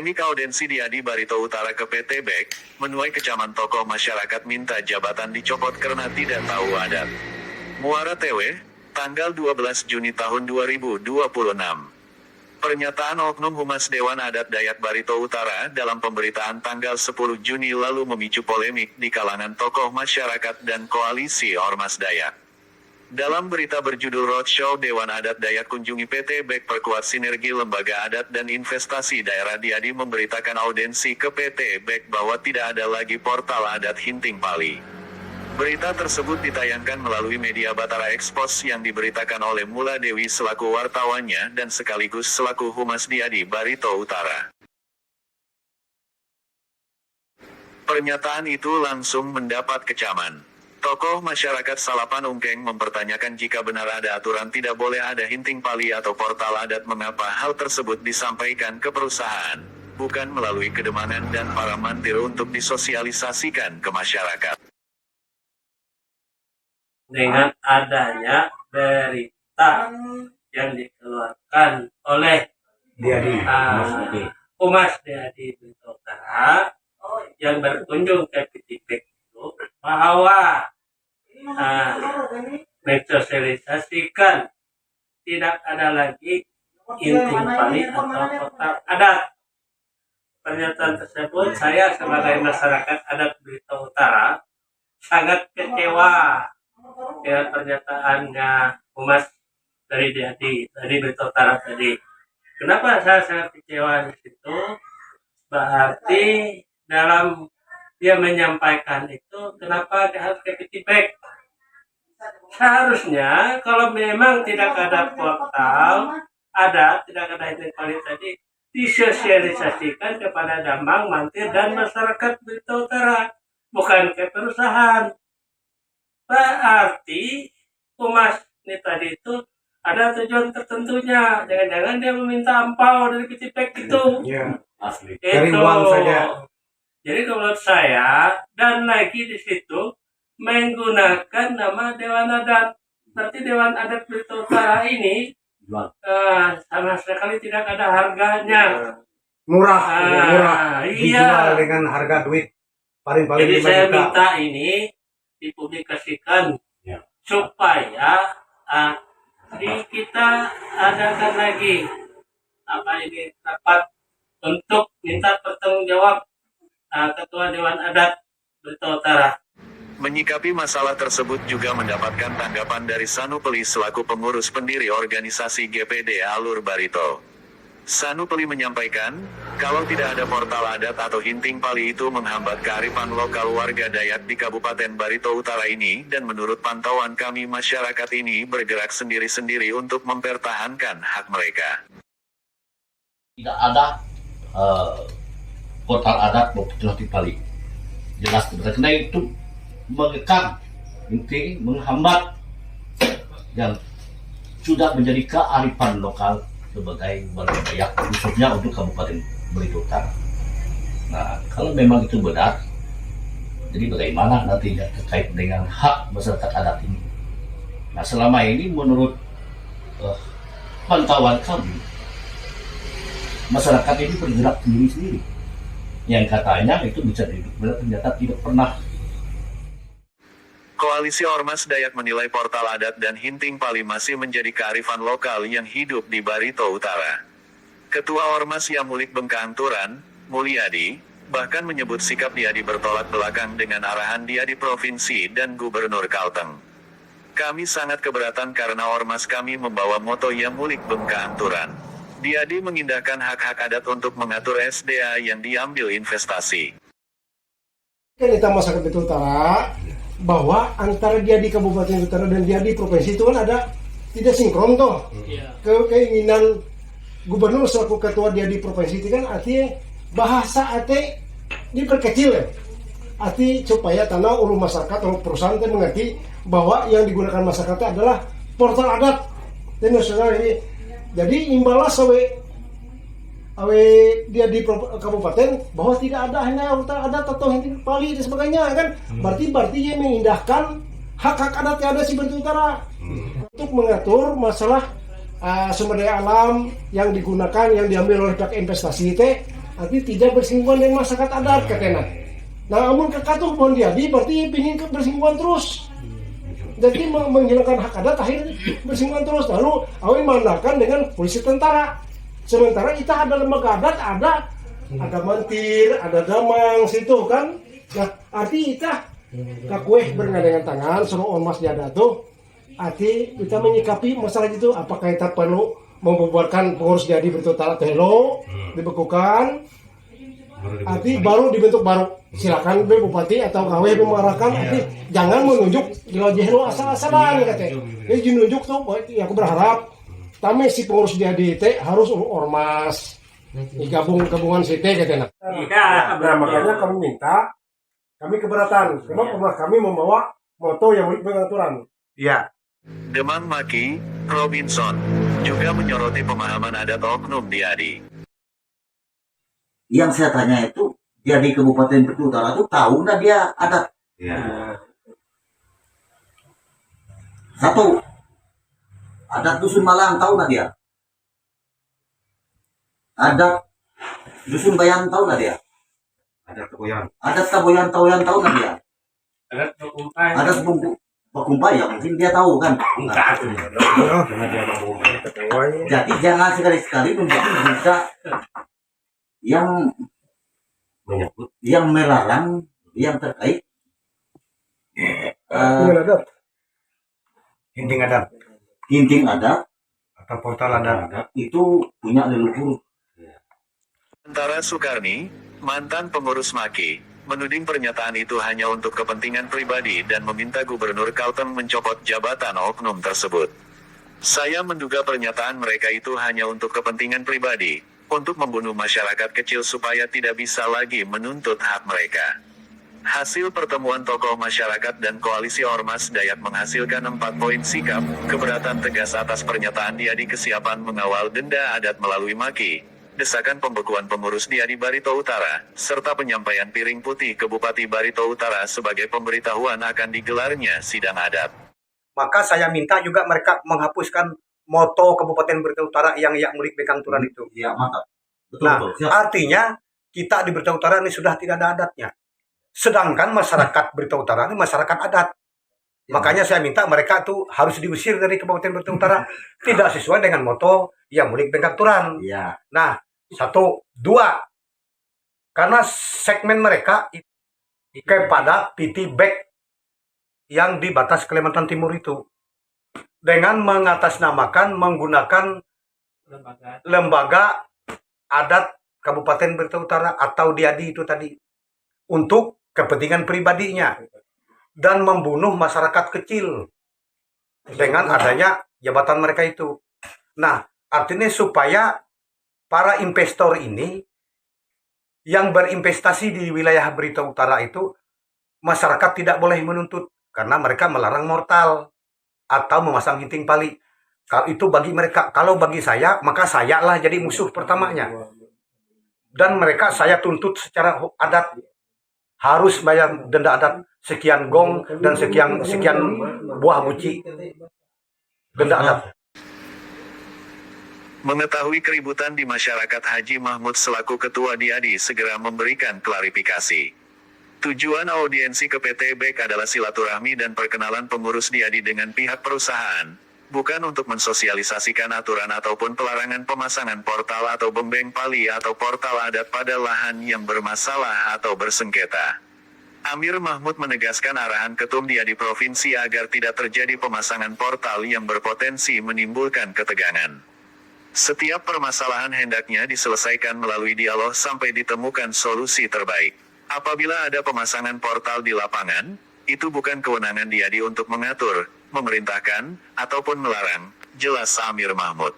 Polemik audensi Diadi Barito Utara ke PT BEK, menuai kecaman tokoh masyarakat minta jabatan dicopot karena tidak tahu adat. Muara TW, tanggal 12 Juni tahun 2026. Pernyataan Oknum Humas Dewan Adat Dayak Barito Utara dalam pemberitaan tanggal 10 Juni lalu memicu polemik di kalangan tokoh masyarakat dan koalisi Ormas Dayak. Dalam berita berjudul Roadshow Dewan Adat Dayak kunjungi PT BEK perkuat sinergi lembaga adat dan investasi daerah, Diadi memberitakan audensi ke PT BEK bahwa tidak ada lagi portal adat Hinting Pali. Berita tersebut ditayangkan melalui media Batara Expos yang diberitakan oleh Mula Dewi selaku wartawannya dan sekaligus selaku Humas Diadi Barito Utara. Pernyataan itu langsung mendapat kecaman. Tokoh masyarakat Salapan Ungkeng mempertanyakan jika benar ada aturan tidak boleh ada Hinting Pali atau portal adat, mengapa hal tersebut disampaikan ke perusahaan, bukan melalui Kedemanan dan para mantir untuk disosialisasikan ke masyarakat. Dengan adanya berita yang dikeluarkan oleh Humas Diadi Barito Utara yang berkunjung ke PT BEK itu bahwa mensosialisasikan tidak ada lagi Hinting Pali atau portal adat. Pernyataan tersebut saya sebagai masyarakat adat Barito Utara sangat kecewa dengan pernyataannya Humas dari Diadi Barito Utara tadi. Kenapa saya sangat kecewa di situ? Berarti dalam dia menyampaikan itu, kenapa dia harus ke PT BEK? Seharusnya kalau memang tidak ada portal adat, tidak ada Hinting Pali tadi, disosialisasikan kepada Damang, Mantir, dan masyarakat Barito Utara, bukan ke perusahaan. Berarti Humas ini tadi itu ada tujuan tertentunya. Jangan-jangan dia meminta ampau dari PT BEK itu. Ya, asli. Dari uang saja. Jadi menurut saya, dan lagi di situ menggunakan nama Dewan Adat. Berarti Dewan Adat Barito Utara ini sama sekali tidak ada harganya. Murah. Iya. Dijual dengan harga duit paling-paling Jadi 5 saya juta. minta ini dipublikasikan supaya kita adakan lagi rapat untuk minta pertanggungjawab Ketua Dewan Adat Barito Utara. Menyikapi masalah tersebut juga mendapatkan tanggapan dari Sanupeli selaku pengurus pendiri organisasi GPD Alur Barito. Sanupeli menyampaikan, kalau tidak ada portal adat atau Hinting Pali itu menghambat kearifan lokal warga Dayak di Kabupaten Barito Utara ini, dan menurut pantauan kami masyarakat ini bergerak sendiri-sendiri untuk mempertahankan hak mereka. Tidak ada portal adat maupun Hinting Pali. Jelas karena itu mengekang, inti menghambat yang sudah menjadi kearifan lokal sebagai warga Dayak, khususnya untuk Kabupaten Barito Utara. Nah, kalau memang itu benar, jadi bagaimana nantinya terkait dengan hak masyarakat adat ini? Nah, selama ini menurut pantauan kami, masyarakat ini bergerak sendiri-sendiri. Yang katanya itu bisa dihidup, ternyata tidak pernah. Koalisi Ormas Dayak menilai portal adat dan Hinting Pali masih menjadi kearifan lokal yang hidup di Barito Utara. Ketua Ormas Yamulik Bengkaanturan, Mulyadi, bahkan menyebut sikap Diadi bertolak belakang dengan arahan Diadi Provinsi dan Gubernur Kalteng. Kami sangat keberatan karena Ormas kami membawa moto Yamulik Bengkaanturan. Diadi mengindahkan hak-hak adat untuk mengatur SDA yang diambil investasi. Kita masyarakat Barito Utara bahwa antara dia di Kabupaten Utara dan dia di provinsi itu kan ada tidak sinkron toh. Keinginan gubernur selaku ketua dia di provinsi itu kan artinya bahasa ate diperkecil ya. Arti supaya tanah ulu masyarakat atau perusahaan itu mengerti bahwa yang digunakan masyarakat adalah portal adat dan nasional ini. Jadi imbalas awe dia di kabupaten bahwa tidak ada hanya portal adat atau Hinting Pali dan sebagainya kan. Berarti dia mengindahkan hak-hak adat yang ada di Barito Utara untuk mengatur masalah sumber daya alam yang digunakan, yang diambil oleh pihak investasi itu arti tidak bersinggungan dengan masyarakat adat katanya. Nah, amun kekatuh pohon diadi berarti pingin bersinggungan terus. Jadi menghilangkan hak adat akhirnya bersinggungan terus. Lalu awi mandakan dengan polisi tentara. Sementara kita ada lembaga adat, ada mantir, ada damang situ kan. Nah, arti kita kakueh bergandengan tangan suruh ormas di adat tuh. Arti kita menyikapi masalah itu, apakah kita perlu membubarkan pengurus jadi bertotal telo, dibekukan. Arti baru dibentuk baru. Silakan bupati atau KW mengarahkan, arti jangan menunjuk di lojehlo asal-asalan katanya. Jadi menunjuk tuh, ya aku berharap kami si pengurus dia di IT harus ormas gabungan CT katanya. Iya, Nah, makanya kami minta, kami keberatan karena kami membawa moto yang pengaturan. Iya. Demang Maki, Robinson, juga menyoroti pemahaman adat oknum di ADI. Yang saya tanya itu, dia di Kabupaten Batu Utara itu tahu nggak dia adat? Iya. Satu, adat Dusun Malang tahu nggak dia? Adat Dusun Bayan tahu nggak dia? Ada kepoyan. Adat Kaboyan tahu nggak dia? adat berkumpai. Adat Bakumpai ya mungkin dia tahu kan? Nah, Karena dia mau kepoyan. jadi jangan sekali-sekali menjadi berita yang Menyebut. yang melarang yang terkait Dengan adat. Inting adat. inting adat Atau portal adat. itu punya leluhur. Sementara Soekarni, mantan pengurus Maki, menuding pernyataan itu hanya untuk kepentingan pribadi dan meminta Gubernur Kalteng mencopot jabatan oknum tersebut. Saya menduga pernyataan mereka itu hanya untuk kepentingan pribadi, untuk membunuh masyarakat kecil supaya tidak bisa lagi menuntut hak mereka. Hasil pertemuan tokoh masyarakat dan koalisi Ormas Dayak menghasilkan 4 poin sikap, keberatan tegas atas pernyataan Diadi, kesiapan mengawal denda adat melalui Maki, desakan pembekuan pengurus Diadi Barito Utara, serta penyampaian piring putih ke Bupati Barito Utara sebagai pemberitahuan akan digelarnya sidang adat. Maka saya minta juga mereka menghapuskan moto Kabupaten Berita Utara yang mulik bekang turan itu. Ya mantap. Betul, Nah, betul. Siap. artinya kita di Berita Utara ini sudah tidak ada adatnya. Sedangkan masyarakat Berita Utara ini masyarakat adat. Makanya saya minta mereka tuh harus diusir dari Kabupaten Berita Utara. Tidak sesuai dengan moto yang mulik bekang turan. Ya. Nah, 1, 2. Karena segmen mereka kepada PT Back yang di batas Kalimantan Timur itu. Dengan mengatasnamakan menggunakan lembaga adat Kabupaten Berita Utara atau Diadi itu tadi untuk kepentingan pribadinya dan membunuh masyarakat kecil dengan adanya jabatan mereka itu. Nah, artinya supaya para investor ini yang berinvestasi di wilayah Berita Utara itu masyarakat tidak boleh menuntut karena mereka melarang mortal atau memasang hinting pali. Kalau itu bagi mereka, kalau bagi saya, maka saya lah jadi musuh pertamanya. Dan mereka saya tuntut secara adat harus bayar denda adat sekian gong dan sekian buah buci denda adat. Mengetahui keributan di masyarakat, Haji Mahmud selaku Ketua Diadi segera memberikan klarifikasi. Tujuan audiensi ke PT BEK adalah silaturahmi dan perkenalan pengurus Diadi dengan pihak perusahaan, bukan untuk mensosialisasikan aturan ataupun pelarangan pemasangan portal atau bembeng pali atau portal adat pada lahan yang bermasalah atau bersengketa. Amir Mahmud menegaskan arahan Ketum Diadi Provinsi agar tidak terjadi pemasangan portal yang berpotensi menimbulkan ketegangan. Setiap permasalahan hendaknya diselesaikan melalui dialog sampai ditemukan solusi terbaik. Apabila ada pemasangan portal di lapangan, itu bukan kewenangan Diadi untuk mengatur, memerintahkan, ataupun melarang, jelas Amir Mahmud.